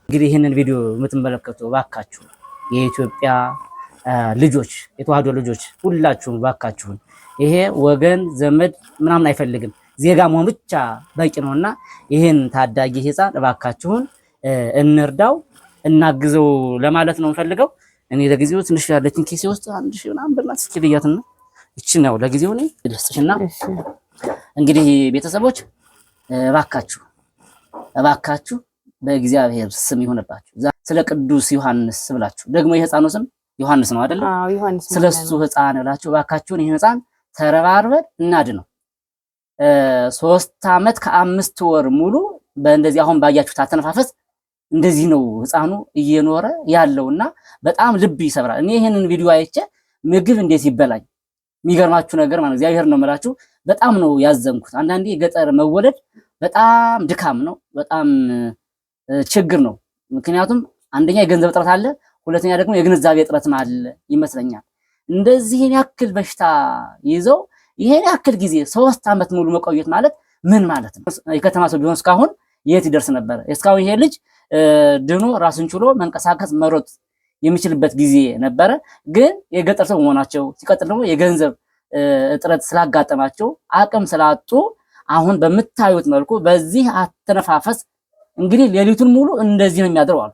እንግዲህ ይህንን ቪዲዮ የምትመለከቱ ባካችሁ የኢትዮጵያ ልጆች የተዋህዶ ልጆች ሁላችሁም ባካችሁን ይሄ ወገን ዘመድ ምናምን አይፈልግም ዜጋ መሆን ብቻ በቂ ነውና ይሄን ታዳጊ ህፃን ባካችሁን እንርዳው እናግዘው ለማለት ነው ፈልገው። እኔ ለጊዜው ትንሽ ያለችን ኪሴ ውስጥ 1000 ምናምን ብርናት እስኪልያትና እቺ ነው ለጊዜው ነው ልስጥሽና እንግዲህ ቤተሰቦች እባካችሁ በእግዚአብሔር ስም ይሁንባችሁ ስለ ቅዱስ ዮሐንስ ብላችሁ ደግሞ የህፃኑ ስም ዮሐንስ ነው አይደል? አዎ ዮሐንስ። ስለሱ ህፃን ብላችሁ እባካችሁን ይሄን ህፃን ተረባርበን እናድነው። 3 ዓመት ከ5 ወር ሙሉ በእንደዚህ አሁን ባያችሁት አተነፋፈስ እንደዚህ ነው ህፃኑ እየኖረ ያለውና በጣም ልብ ይሰብራል። እኔ ይሄንን ቪዲዮ አይቼ ምግብ እንዴት ይበላኝ የሚገርማችሁ ነገር ማለት እግዚአብሔር ነው የምላችሁ በጣም ነው ያዘንኩት። አንዳንዴ ገጠር መወለድ በጣም ድካም ነው፣ በጣም ችግር ነው። ምክንያቱም አንደኛ የገንዘብ እጥረት አለ፣ ሁለተኛ ደግሞ የግንዛቤ እጥረትም አለ ይመስለኛል። እንደዚህን ያክል በሽታ ይዘው ይሄን ያክል ጊዜ 3 ዓመት ሙሉ መቆየት ማለት ምን ማለት ነው? የከተማ ሰው ቢሆን እስካሁን የት ይደርስ ነበር? እስካሁን ይሄ ልጅ ድኖ ራሱን ችሎ መንቀሳቀስ መሮጥ የሚችልበት ጊዜ ነበረ። ግን የገጠር ሰው መሆናቸው ሲቀጥል ደግሞ የገንዘብ እጥረት ስላጋጠማቸው አቅም ስላጡ አሁን በምታዩት መልኩ በዚህ አተነፋፈስ እንግዲህ ሌሊቱን ሙሉ እንደዚህ ነው የሚያድረው አሉ።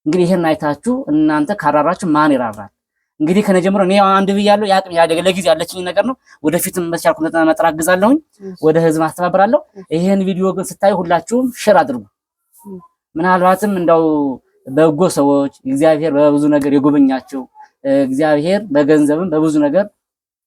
እንግዲህ ይሄን አይታችሁ እናንተ ካራራችሁ ማን ይራራል? እንግዲህ ከነጀምሮ እኔ አንድ ብያለሁ ያቅም ያደገ ለጊዜ ያለችኝ ነገር ነው። ወደፊትም በቻልኩ መጠን አግዛለሁኝ፣ ወደ ህዝብ አስተባብራለሁ። ይሄን ቪዲዮ ግን ስታዩ ሁላችሁም ሼር አድርጉ። ምናልባትም እንደው በጎ ሰዎች እግዚአብሔር በብዙ ነገር የጎበኛቸው እግዚአብሔር በገንዘብም በብዙ ነገር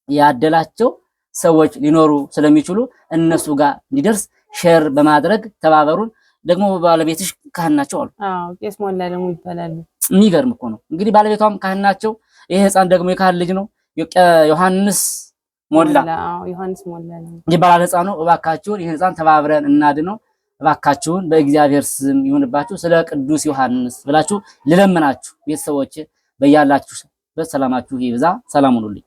ያደላቸው ሰዎች ሊኖሩ ስለሚችሉ እነሱ ጋር እንዲደርስ ሼር በማድረግ ተባበሩን። ደግሞ ባለቤትሽ ካህን ናቸው አሉ። አዎ ቄስ ሞላለሙ ይባላሉ። የሚገርም እኮ ነው። እንግዲህ ባለቤቷም ካህን ናቸው። ይሄ ህፃን ደግሞ የካህን ልጅ ነው። ዮሐንስ ሞላ ይባላል ህፃኑ። እባካችሁን ይሄን ህፃን ተባብረን እናድነው። እባካችሁን በእግዚአብሔር ስም ይሁንባችሁ ስለ ቅዱስ ዮሐንስ ብላችሁ ልለምናችሁ። ቤተሰቦች በያላችሁ በሰላማችሁ ይብዛ። ሰላም ሁኑልኝ።